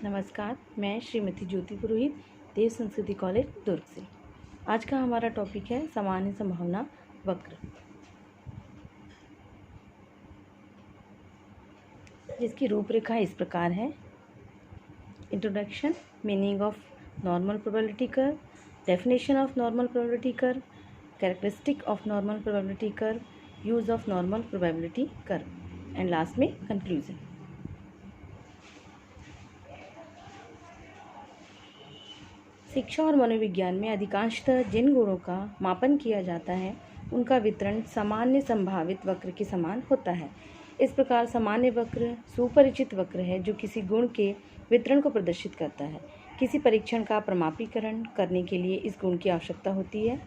नमस्कार, मैं श्रीमती ज्योति पुरोहित, देव संस्कृति कॉलेज दुर्ग से। आज का हमारा टॉपिक है सामान्य संभावना वक्र, जिसकी रूपरेखा इस प्रकार है। Introduction, meaning of normal probability curve, definition of normal probability curve, characteristic of normal probability curve, use of normal probability curve and last में कंक्लूजन। शिक्षा और मनोविज्ञान में अधिकांशतः जिन गुणों का मापन किया जाता है उनका वितरण सामान्य संभावित वक्र के समान होता है। इस प्रकार सामान्य वक्र सुपरिचित वक्र है जो किसी गुण के वितरण को प्रदर्शित करता है। किसी परीक्षण का प्रमापीकरण करने के लिए इस गुण की आवश्यकता होती है।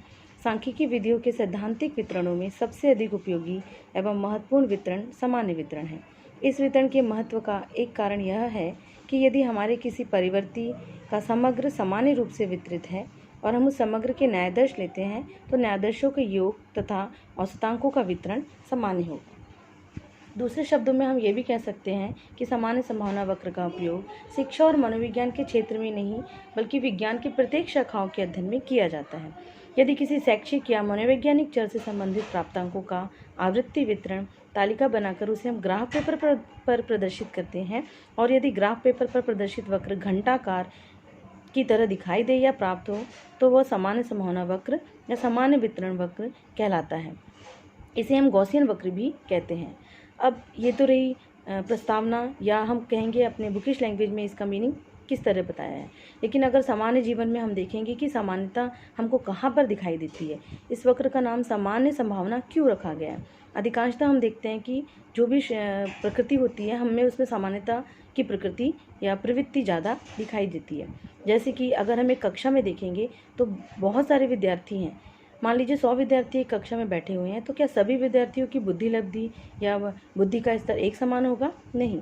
सांख्यिकी विधियों के सैद्धांतिक वितरणों में सबसे अधिक उपयोगी एवं महत्वपूर्ण वितरण सामान्य वितरण है। इस वितरण के महत्व का एक कारण यह है कि यदि हमारे किसी परिवर्ती का समग्र सामान्य रूप से वितरित है और हम उस समग्र के न्यायादर्श लेते हैं तो न्यायादर्शों के योग तथा औसतांकों का वितरण सामान्य होगा। दूसरे शब्दों में हम ये भी कह सकते हैं कि सामान्य संभावना वक्र का उपयोग शिक्षा और मनोविज्ञान के क्षेत्र में नहीं बल्कि विज्ञान की प्रत्येक शाखाओं के अध्ययन में किया जाता है। यदि किसी शैक्षिक या मनोवैज्ञानिक चर से संबंधित प्राप्तांकों का आवृत्ति वितरण तालिका बनाकर उसे हम ग्राफ पेपर पर प्रदर्शित करते हैं और यदि ग्राफ पेपर पर प्रदर्शित वक्र घंटाकार की तरह दिखाई दे या प्राप्त हो तो वह सामान्य संभावना वक्र या सामान्य वितरण वक्र कहलाता है। इसे हम गॉसियन वक्र भी कहते हैं। अब ये तो रही प्रस्तावना, या हम कहेंगे अपने बुकिश लैंग्वेज में इसका मीनिंग किस तरह बताया है। लेकिन अगर सामान्य जीवन में हम देखेंगे कि सामान्यता हमको कहाँ पर दिखाई देती है, इस वक्र का नाम सामान्य संभावना क्यों रखा गया है। अधिकांशतः हम देखते हैं कि जो भी प्रकृति होती है हमें उसमें सामान्यता की प्रकृति या प्रवृत्ति ज़्यादा दिखाई देती है। जैसे कि अगर हम एक कक्षा में देखेंगे तो बहुत सारे विद्यार्थी हैं। मान लीजिए 100 विद्यार्थी एक कक्षा में बैठे हुए हैं, तो क्या सभी विद्यार्थियों की बुद्धि लब्धि या बुद्धि का स्तर एक समान होगा? नहीं।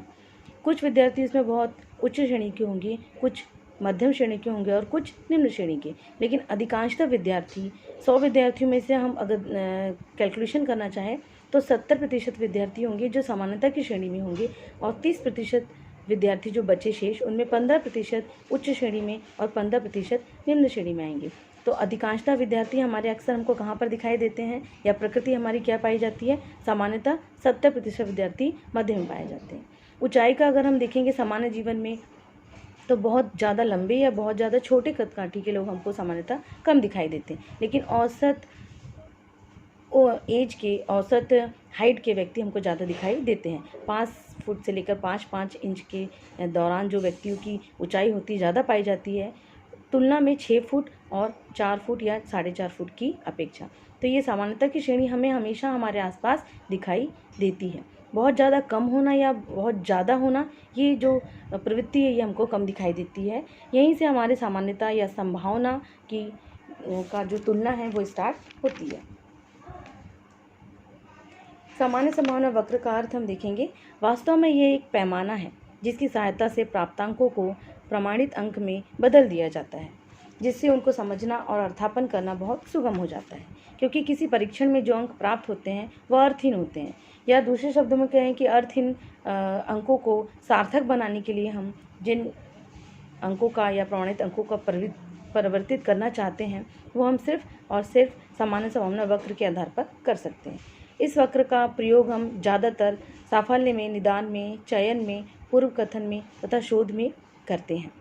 कुछ विद्यार्थी इसमें बहुत उच्च श्रेणी के होंगे, कुछ मध्यम श्रेणी के होंगे और कुछ निम्न श्रेणी के। लेकिन अधिकांशतः विद्यार्थी 100 विद्यार्थियों में से हम अगर कैलकुलेशन करना चाहें तो 70% विद्यार्थी होंगे जो सामान्यता की श्रेणी में होंगे और 30% विद्यार्थी जो बचे शेष उनमें 15% उच्च श्रेणी में और 15% निम्न श्रेणी में आएंगे। तो अधिकांशतः विद्यार्थी हमारे अक्सर हमको कहाँ पर दिखाई देते हैं या प्रकृति हमारी क्या पाई जाती है? सामान्यतः 70% विद्यार्थी मध्य में पाए जाते हैं। ऊंचाई का अगर हम देखेंगे सामान्य जीवन में तो बहुत ज़्यादा लंबे या बहुत ज़्यादा छोटे कदकाठी के लोग हमको सामान्यतः कम दिखाई देते हैं। लेकिन औसत हाइट के व्यक्ति हमको ज़्यादा दिखाई देते हैं। 5 फुट से लेकर 5 इंच के दौरान जो व्यक्तियों की ऊंचाई होती है ज़्यादा पाई जाती है तुलना में 6 फुट और 4 फुट या 4.5 फुट की अपेक्षा। तो ये सामान्यता की श्रेणी हमें हमेशा हमारे आसपास दिखाई देती है। बहुत ज़्यादा कम होना या बहुत ज़्यादा होना, ये जो प्रवृत्ति है ये हमको कम दिखाई देती है। यहीं से हमारे सामान्यता या संभावना की का जो तुलना है वो स्टार्ट होती है। सामान्य संभावना वक्र का अर्थ हम देखेंगे। वास्तव में ये एक पैमाना है जिसकी सहायता से प्राप्तांकों को प्रमाणित अंक में बदल दिया जाता है, जिससे उनको समझना और अर्थापन करना बहुत सुगम हो जाता है। क्योंकि किसी परीक्षण में जो अंक प्राप्त होते हैं वह अर्थहीन होते हैं, या दूसरे शब्दों में कहें कि अर्थहीन अंकों को सार्थक बनाने के लिए हम जिन अंकों का या प्रमाणित अंकों का परिवर्तित करना चाहते हैं वो हम सिर्फ और सिर्फ सामान्य संभावना वक्र के आधार पर कर सकते हैं। इस वक्र का प्रयोग हम ज़्यादातर साफल्य में, निदान में, चयन में, पूर्व कथन में तथा शोध में करते हैं।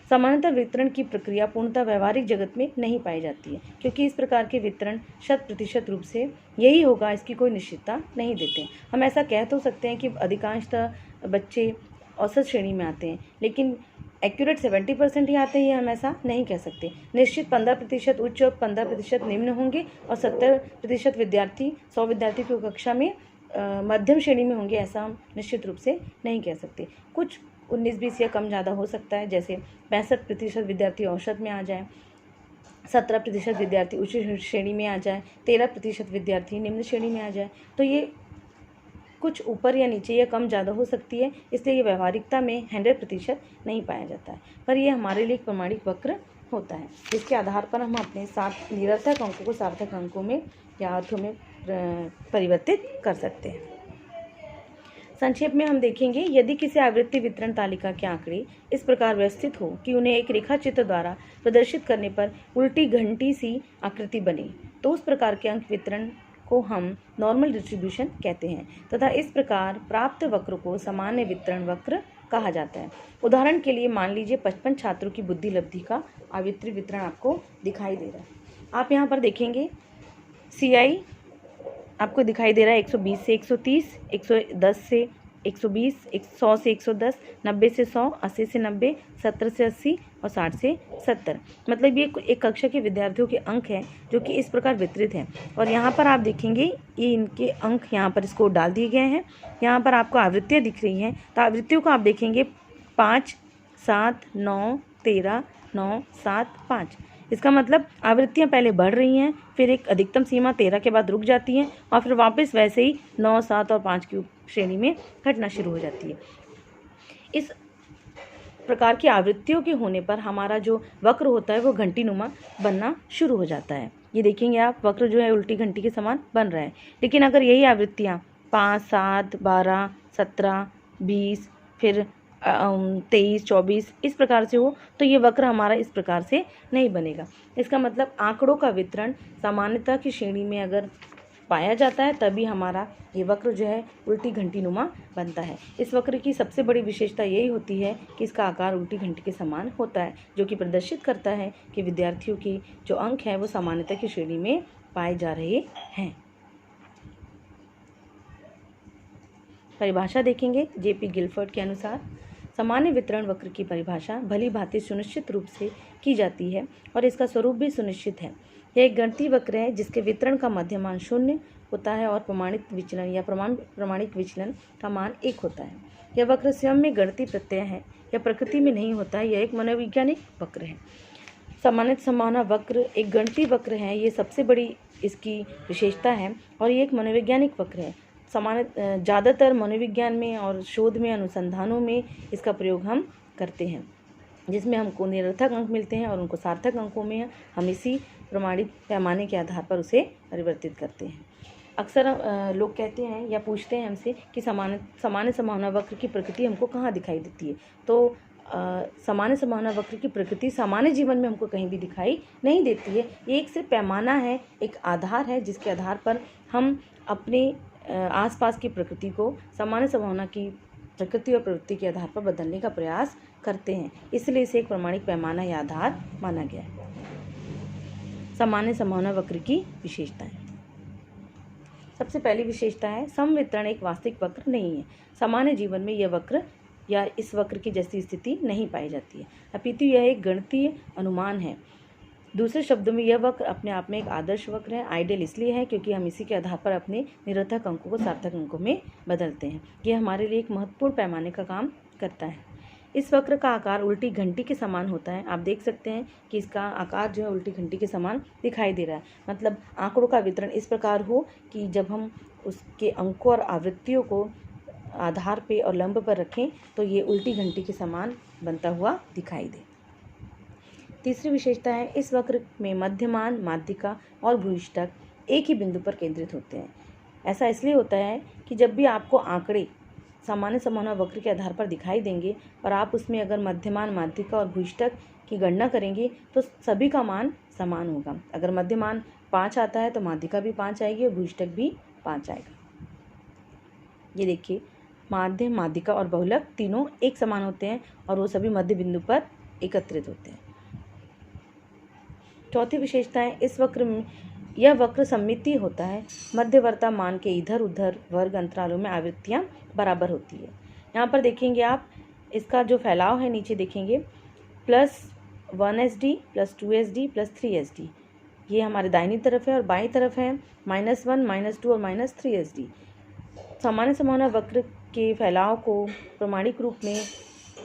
सामान्यतः वितरण की प्रक्रिया पूर्णतः व्यवहारिक जगत में नहीं पाई जाती है, क्योंकि इस प्रकार के वितरण 100% रूप से यही होगा इसकी कोई निश्चितता नहीं देते। हम ऐसा कह तो सकते हैं कि अधिकांशतः बच्चे औसत श्रेणी में आते हैं, लेकिन एक्यूरेट 70% ही आते हैं ये हम ऐसा नहीं कह सकते। निश्चित 15% उच्च और 15% निम्न होंगे और 70% विद्यार्थी 100 विद्यार्थी की कक्षा में मध्यम श्रेणी में होंगे, ऐसा हम निश्चित रूप से नहीं कह सकते। कुछ 19-20 या कम ज़्यादा हो सकता है, जैसे 65% विद्यार्थी औसत में आ जाए, 17% विद्यार्थी उच्च श्रेणी में आ जाए, 13% विद्यार्थी निम्न श्रेणी में आ जाए। तो ये कुछ ऊपर या नीचे या कम ज़्यादा हो सकती है, इसलिए ये व्यवहारिकता में 100% नहीं पाया जाता है। पर यह हमारे लिए एक प्रमाणिक वक्र होता है जिसके आधार पर हम अपने साथ निरर्थक अंकों को सार्थक अंकों में या अर्थों में परिवर्तित कर सकते हैं। संक्षेप में हम देखेंगे, यदि किसी आवृत्ति वितरण तालिका के आंकड़े इस प्रकार व्यवस्थित हो कि उन्हें एक रेखा चित्र द्वारा प्रदर्शित करने पर उल्टी घंटी सी आकृति बने, तो उस प्रकार के अंक वितरण को हम नॉर्मल डिस्ट्रीब्यूशन कहते हैं तथा इस प्रकार प्राप्त वक्र को सामान्य वितरण वक्र कहा जाता है। उदाहरण के लिए मान लीजिए 55 छात्रों की बुद्धि लब्धि का आवृत्ति वितरण आपको दिखाई दे रहा है। आप यहाँ पर देखेंगे CI आपको दिखाई दे रहा है 120 से 130, 110 से 120, 100 से 110, 90 से 100, 80 से 90, 70 से 80 और 60 से 70। मतलब ये एक कक्षा के विद्यार्थियों के अंक हैं जो कि इस प्रकार वितरित हैं। और यहाँ पर आप देखेंगे ये इनके अंक यहाँ पर इसको डाल दिए गए हैं। यहाँ पर आपको आवृत्तियाँ दिख रही हैं, तो आवृत्तियों को आप देखेंगे 5, 7, 9, 13, 9, 7, 5। इसका मतलब आवृत्तियाँ पहले बढ़ रही हैं, फिर एक अधिकतम सीमा 13 के बाद रुक जाती हैं और फिर वापस वैसे ही 9, 7 और 5 की श्रेणी में घटना शुरू हो जाती है। इस प्रकार की आवृत्तियों के होने पर हमारा जो वक्र होता है वो घंटीनुमा बनना शुरू हो जाता है। ये देखेंगे आप, वक्र जो है उल्टी घंटी के समान बन रहा है। लेकिन अगर यही आवृत्तियाँ 5, 7, 12, 17, 20, फिर 23, 24 इस प्रकार से हो तो ये वक्र हमारा इस प्रकार से नहीं बनेगा। इसका मतलब आंकड़ों का वितरण सामान्यता की श्रेणी में अगर पाया जाता है तभी हमारा ये वक्र जो है उल्टी घंटीनुमा बनता है। इस वक्र की सबसे बड़ी विशेषता यही होती है कि इसका आकार उल्टी घंटी के समान होता है, जो कि प्रदर्शित करता है कि विद्यार्थियों की जो अंक है वो सामान्यता की श्रेणी में पाए जा रहे हैं। परिभाषा देखेंगे। JP गिलफर्ड के अनुसार सामान्य वितरण वक्र की परिभाषा भली भांति सुनिश्चित रूप से की जाती है और इसका स्वरूप भी सुनिश्चित है। यह एक गणितीय वक्र है जिसके वितरण का मध्यमान 0 होता है और प्रमाणित विचलन या प्रमाणिक विचलन का मान 1 होता है। यह वक्र स्वयं में गणितीय प्रत्यय है, यह प्रकृति में नहीं होता है, यह एक मनोवैज्ञानिक वक्र है। सामान्य संभावना वक्र एक गणितीय वक्र है, ये सबसे बड़ी इसकी विशेषता है और ये एक मनोवैज्ञानिक वक्र है। ज़्यादातर मनोविज्ञान में और शोध में, अनुसंधानों में इसका प्रयोग हम करते हैं, जिसमें हमको निरर्थक अंक मिलते हैं और उनको सार्थक अंकों में हम इसी प्रमाणित पैमाने के आधार पर उसे परिवर्तित करते हैं। अक्सर लोग कहते हैं या पूछते हैं हमसे कि सामान्य संभावना वक्र की प्रकृति हमको कहाँ दिखाई देती है। तो सामान्य संभावना वक्र की प्रकृति सामान्य जीवन में हमको कहीं भी दिखाई नहीं देती है। ये एक सिर्फ पैमाना है, एक आधार है जिसके आधार पर हम अपने आसपास की प्रकृति को सामान्य संभावना की प्रकृति और प्रवृत्ति के आधार पर बदलने का प्रयास करते हैं, इसलिए इसे एक प्रमाणिक पैमाना या आधार माना गया है। सामान्य संभावना वक्र की विशेषताएं। सबसे पहली विशेषता है समवितरण एक वास्तविक वक्र नहीं है। सामान्य जीवन में यह वक्र या इस वक्र की जैसी स्थिति नहीं पाई जाती है, अपितु यह एक गणितीय अनुमान है। दूसरे शब्दों में यह वक्र अपने आप में एक आदर्श वक्र है। आइडियल इसलिए है क्योंकि हम इसी के आधार पर अपने निरर्थक अंकों को सार्थक अंकों में बदलते हैं। यह हमारे लिए एक महत्वपूर्ण पैमाने का काम करता है। इस वक्र का आकार उल्टी घंटी के समान होता है। आप देख सकते हैं कि इसका आकार जो है उल्टी घंटी के समान दिखाई दे रहा है। मतलब आंकड़ों का वितरण इस प्रकार हो कि जब हम उसके अंकों और आवृत्तियों को आधार पे और लंब पर रखें तो ये उल्टी घंटी के समान बनता हुआ दिखाई दे। तीसरी विशेषता है इस वक्र में मध्यमान, माध्यिका और भूयिष्ठक एक ही बिंदु पर केंद्रित होते हैं। ऐसा इसलिए होता है कि जब भी आपको आंकड़े सामान्य संभावना वक्र के आधार पर दिखाई देंगे और आप उसमें अगर मध्यमान, माध्यिका और भूयिष्ठक की गणना करेंगे तो सभी का मान समान होगा। अगर मध्यमान 5 आता है तो माध्यिका भी 5 आएगी और भूयिष्ठक भी 5 आएगा। ये देखिए, माध्य, माध्यिका और बहुलक तीनों एक समान होते हैं और वो सभी मध्य बिंदु पर एकत्रित होते हैं। चौथी विशेषता है इस वक्र में यह वक्र सममितीय होता है। मध्यवर्ता मान के इधर उधर वर्ग अंतरालों में आवृत्तियाँ बराबर होती है। यहाँ पर देखेंगे आप, इसका जो फैलाव है नीचे देखेंगे +1 SD +2 SD +3 SD, ये हमारे दाहिनी तरफ है और बाईं तरफ है -1 -2 और -3 SD। सामान्य संभावना वक्र के फैलाव को प्रमाणिक रूप में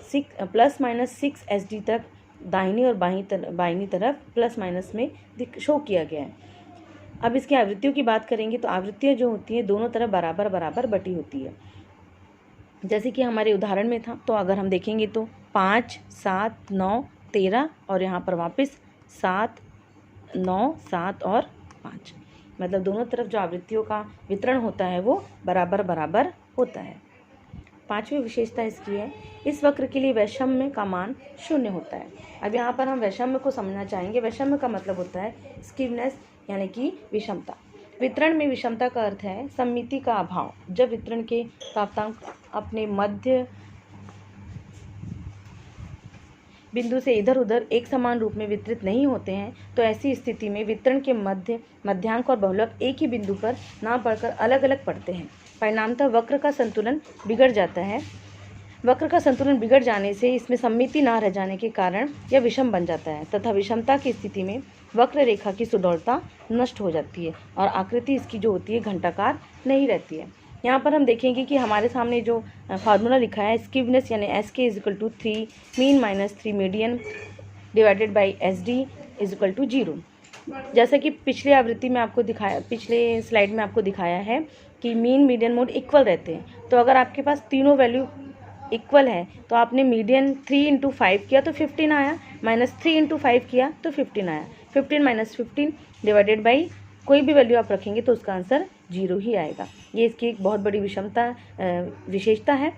±6 SD तक दाहिनी और बाईनी तरफ ± में शो किया गया है। अब इसकी आवृत्तियों की बात करेंगे तो आवृत्तियाँ जो होती हैं दोनों तरफ बराबर बराबर बटी होती है। जैसे कि हमारे उदाहरण में था, तो अगर हम देखेंगे तो 5, 7, 9, 13 और यहाँ पर वापस 7, 9, 7 और 5, मतलब दोनों तरफ जो आवृत्तियों का वितरण होता है वो बराबर बराबर होता है। 5वीं विशेषता इसकी है, इस वक्र के लिए वैषम्य का मान 0 होता है। अब यहाँ पर हम वैषम्य को समझना चाहेंगे। वैषम्य का मतलब होता है स्कीवनेस यानी कि विषमता। वितरण में विषमता का अर्थ है सममिति का अभाव। जब वितरण के प्राप्तांक अपने मध्य बिंदु से इधर उधर एक समान रूप में वितरित नहीं होते हैं तो ऐसी स्थिति में वितरण के मध्यांक और बहुलक एक ही बिंदु पर ना पड़कर अलग अलग पड़ते हैं। परिणामतः वक्र का संतुलन बिगड़ जाता है। वक्र का संतुलन बिगड़ जाने से इसमें सममिति ना रह जाने के कारण यह विषम बन जाता है तथा विषमता की स्थिति में वक्र रेखा की सुडौलता नष्ट हो जाती है और आकृति इसकी जो होती है घंटाकार नहीं रहती है। यहाँ पर हम देखेंगे कि हमारे सामने जो फार्मूला लिखा है स्कीवनेस यानी SK = 3 mean - 3 median divided by SD = 0। जैसा कि पिछले आवृत्ति में आपको दिखाया, पिछले स्लाइड में आपको दिखाया है कि मीन मीडियन मोड इक्वल रहते हैं। तो अगर आपके पास तीनों वैल्यू इक्वल है तो आपने मीडियन 3 × 5 किया तो 15 आया, -3 × 5 किया तो 15 आया। 15 - 15 डिवाइडेड बाई कोई भी वैल्यू आप रखेंगे तो उसका आंसर 0 ही आएगा। ये इसकी एक बहुत बड़ी विशेषता है।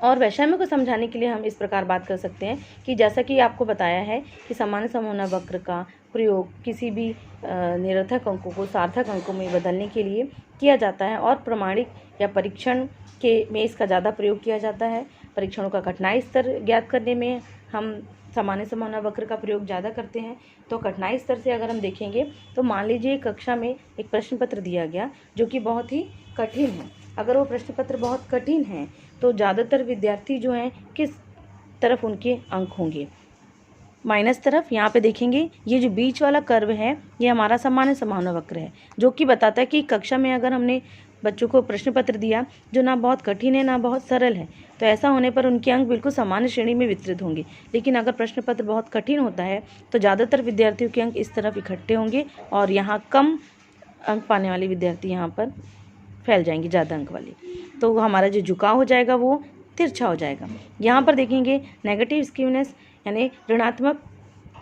और वैषम्य को समझाने के लिए हम इस प्रकार बात कर सकते हैं कि जैसा कि आपको बताया है कि सामान्य संभावना वक्र का प्रयोग किसी भी निरर्थक अंकों को सार्थक अंकों में बदलने के लिए किया जाता है और प्रमाणिक या परीक्षण में इसका ज़्यादा प्रयोग किया जाता है। परीक्षणों का कठिनाई स्तर ज्ञात करने में हम सामान्य संभावना वक्र का प्रयोग ज़्यादा करते हैं। तो कठिनाई स्तर से अगर हम देखेंगे तो मान लीजिए कक्षा में एक प्रश्न पत्र दिया गया जो कि बहुत ही कठिन है। अगर वो प्रश्न पत्र बहुत कठिन है तो ज़्यादातर विद्यार्थी जो हैं किस तरफ उनके अंक होंगे, माइनस तरफ। यहाँ पे देखेंगे ये जो बीच वाला कर्व है ये हमारा सामान्य संभावना वक्र है जो कि बताता है कि कक्षा में अगर हमने बच्चों को प्रश्न पत्र दिया जो ना बहुत कठिन है ना बहुत सरल है तो ऐसा होने पर उनके अंक बिल्कुल सामान्य श्रेणी में वितरित होंगे। लेकिन अगर प्रश्न पत्र बहुत कठिन होता है तो ज़्यादातर विद्यार्थियों के अंक इस तरफ इकट्ठे होंगे और यहाँ कम अंक पाने वाले विद्यार्थी यहाँ पर फैल जाएंगे, ज़्यादा अंक वाले। तो हमारा जो झुकाव हो जाएगा वो तिरछा हो जाएगा। यहाँ पर देखेंगे नेगेटिव स्कीवनेस यानी ऋणात्मक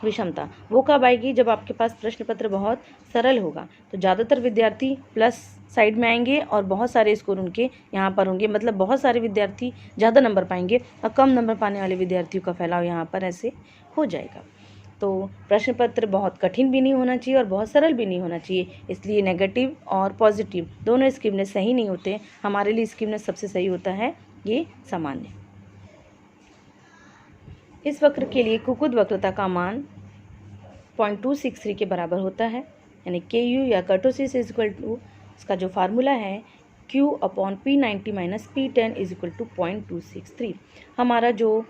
विषमता वो कब आएगी, जब आपके पास प्रश्न पत्र बहुत सरल होगा तो ज़्यादातर विद्यार्थी प्लस साइड में आएंगे और बहुत सारे स्कोर उनके यहाँ पर होंगे। मतलब बहुत सारे विद्यार्थी ज़्यादा नंबर पाएंगे और कम नंबर पाने वाले विद्यार्थियों का फैलाव यहाँ पर ऐसे हो जाएगा। तो प्रश्न पत्र बहुत कठिन भी नहीं होना चाहिए और बहुत सरल भी नहीं होना चाहिए। इसलिए नेगेटिव और पॉजिटिव दोनों स्कीवनेस सही नहीं होते। हमारे लिए स्कीवनेस सबसे सही होता है ये सामान्य। इस वक्र के लिए कुकुद वक्रता का मान 0.263 के बराबर होता है यानी KU या कर्टोसिस इसका जो फार्मूला है Q/P90 - P10 = 0.263। हमारा जो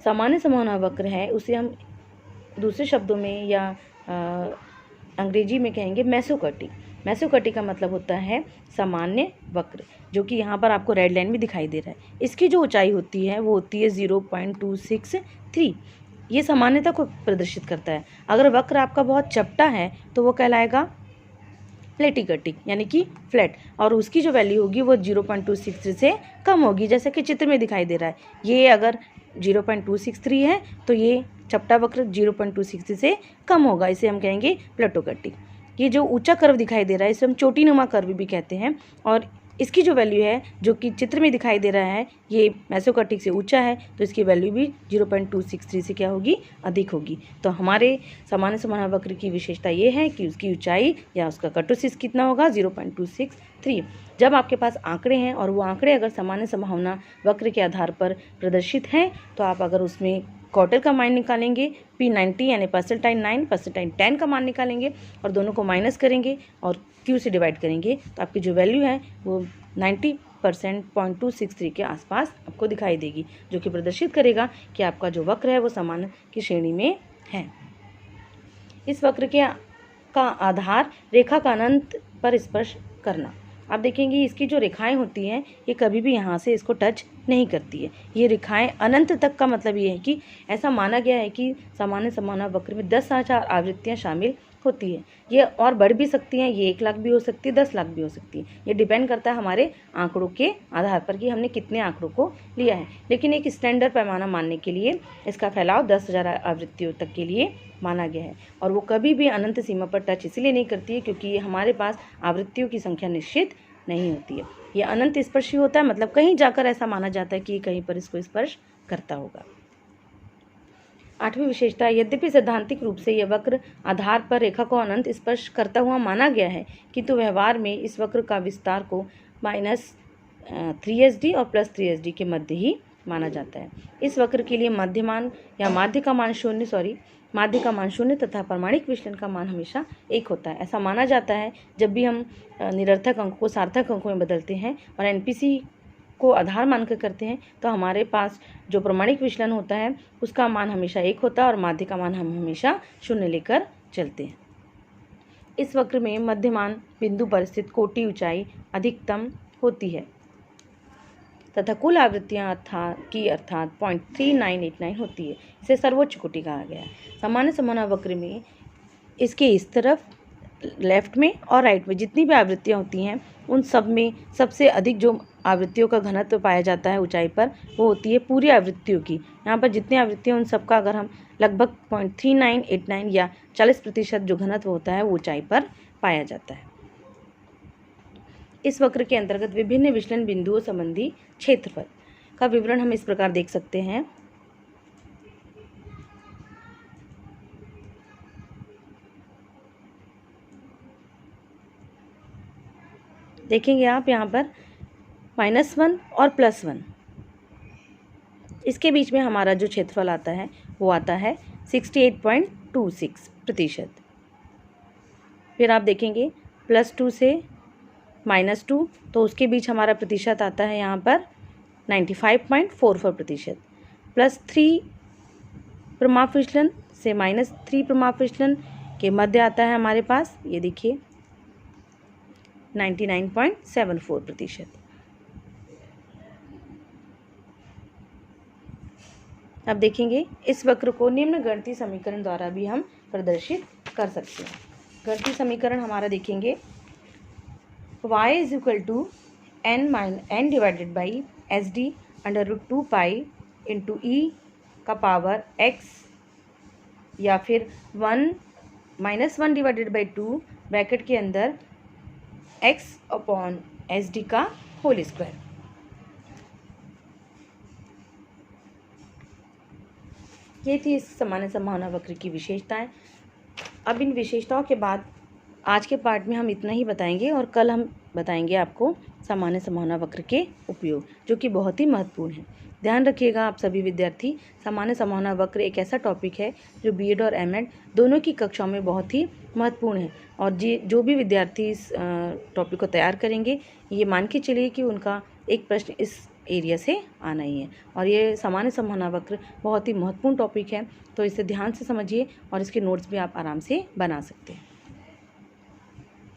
सामान्य संभावना वक्र है उसे हम दूसरे शब्दों में या अंग्रेजी में कहेंगे मेसोकर्टिक। मेसोकर्टिक का मतलब होता है सामान्य वक्र, जो कि यहाँ पर आपको रेड लाइन में दिखाई दे रहा है। इसकी जो ऊंचाई होती है वो होती है 0.263। ये सामान्यता को प्रदर्शित करता है। अगर वक्र आपका बहुत चपटा है तो वो कहलाएगा प्लेटिकर्टिक यानी कि फ्लैट, और उसकी जो वैल्यू होगी वो 0.263 से कम होगी, जैसा कि चित्र में दिखाई दे रहा है। ये अगर 0.263 है तो ये चपटा वक्र 0.263 से कम होगा, इसे हम कहेंगे प्लेटोकर्टिक। ये जो ऊंचा कर्व दिखाई दे रहा है इसे हम चोटीनुमा कर्व भी कहते हैं, और इसकी जो वैल्यू है जो कि चित्र में दिखाई दे रहा है ये मेसोकर्टिक से ऊंचा है तो इसकी वैल्यू भी 0.263 से क्या होगी, अधिक होगी। तो हमारे सामान्य संभावना वक्र की विशेषता ये है कि उसकी ऊंचाई या उसका कर्टोसिस कितना होगा, 0.263। जब आपके पास आंकड़े हैं और वो आंकड़े अगर सामान्य संभावना वक्र के आधार पर प्रदर्शित हैं तो आप अगर उसमें क्वार्टर का मान निकालेंगे, P90 यानी %9 %10 का मान निकालेंगे और दोनों को माइनस करेंगे और Q से डिवाइड करेंगे तो आपकी जो वैल्यू है वो 90% 0.263 के आसपास आपको दिखाई देगी, जो कि प्रदर्शित करेगा कि आपका जो वक्र है वो सामान्य की श्रेणी में है। इस वक्र का आधार रेखा का अनंत पर स्पर्श करना। आप देखेंगे इसकी जो रेखाएं होती हैं ये कभी भी यहाँ से इसको टच नहीं करती है। ये रेखाएं अनंत तक का मतलब ये है कि ऐसा माना गया है कि सामान्य संभावना वक्र में 10,000 आवृत्तियाँ शामिल होती है। ये और बढ़ भी सकती हैं, ये 1 लाख भी हो सकती है, 10 लाख भी हो सकती है। ये डिपेंड करता है हमारे आंकड़ों के आधार पर कि हमने कितने आंकड़ों को लिया है। लेकिन एक स्टैंडर्ड पैमाना मानने के लिए इसका फैलाव 10,000 आवृत्तियों तक के लिए माना गया है, और वो कभी भी अनंत सीमा पर टच इसलिए नहीं करती है क्योंकि ये हमारे पास आवृत्तियों की संख्या निश्चित नहीं होती है। ये अनंत स्पर्शी होता है, मतलब कहीं जाकर ऐसा माना जाता है कि कहीं पर इसको स्पर्श करता होगा। 8वीं विशेषता, यद्यपि सैद्धांतिक रूप से यह वक्र आधार पर रेखा को अनंत स्पर्श करता हुआ माना गया है, किंतु व्यवहार में इस वक्र का विस्तार को -3SD और +3SD के मध्य ही माना जाता है। इस वक्र के लिए माध्यमान या माध्य का मान शून्य तथा प्रमाणिक विचलन का मान हमेशा 1 होता है। ऐसा माना जाता है जब भी हम निरर्थक अंक को सार्थक अंकों में बदलते हैं और एनपीसी को आधार मानकर करते हैं, तो हमारे पास जो प्रमाणिक विचलन होता है उसका मान हमेशा 1 होता है और माध्य का मान हम हमेशा 0 लेकर चलते हैं। इस वक्र में मध्यमान बिंदु पर स्थित कोटि ऊंचाई अधिकतम होती है तथा कुल आवृत्तियाँ अर्थात 0.3989 होती है। इसे सर्वोच्च कोटि कहा गया है। सामान्य संभावना वक्र में इसके इस तरफ लेफ्ट में और राइट में जितनी भी आवृत्तियाँ होती हैं उन सब में सबसे अधिक जो आवृत्तियों का घनत्व पाया जाता है ऊंचाई पर, वो होती है पूरी आवृत्तियों की। यहाँ पर जितनी आवृत्तियाँ उन सबका अगर हम लगभग 0.3989 या 40% जो घनत्व होता है वो ऊंचाई पर पाया जाता है। इस वक्र के अंतर्गत विभिन्न विचलन बिंदुओं संबंधी क्षेत्रफल का विवरण हम इस प्रकार देख सकते हैं। देखेंगे आप यहाँ पर -1 और +1, इसके बीच में हमारा जो क्षेत्रफल आता है वो आता है 68.26%। फिर आप देखेंगे +2 से -2, तो उसके बीच हमारा प्रतिशत आता है यहाँ पर 95.44%। +3 प्रमाप विचलन से -3 प्रमाप विचलन के मध्य आता है हमारे पास, ये देखिए 99.74%। अब देखेंगे इस वक्र को निम्न गणितीय समीकरण द्वारा भी हम प्रदर्शित कर सकते हैं। गणितीय समीकरण हमारा देखेंगे y = n divided by SD √2π into e का पावर x, या फिर 1 डिवाइडेड बाई 2 ब्रैकेट के अंदर x/SD का होल स्क्वायर। ये थी इस सामान्य संभावना वक्र की विशेषताएं। अब इन विशेषताओं के बाद आज के पार्ट में हम इतना ही बताएंगे और कल हम बताएंगे आपको सामान्य संभावना वक्र के उपयोग, जो कि बहुत ही महत्वपूर्ण है। ध्यान रखिएगा आप सभी विद्यार्थी, सामान्य संभावना वक्र एक ऐसा टॉपिक है जो बीएड और एमएड दोनों की कक्षाओं में बहुत ही महत्वपूर्ण है। और जो भी विद्यार्थी इस टॉपिक को तैयार करेंगे, ये मान के चलिए कि उनका एक प्रश्न इस एरिया से आना ही है। और ये सामान्य संभावना वक्र बहुत ही महत्वपूर्ण टॉपिक है, तो इसे ध्यान से समझिए और इसके नोट्स भी आप आराम से बना सकते हैं।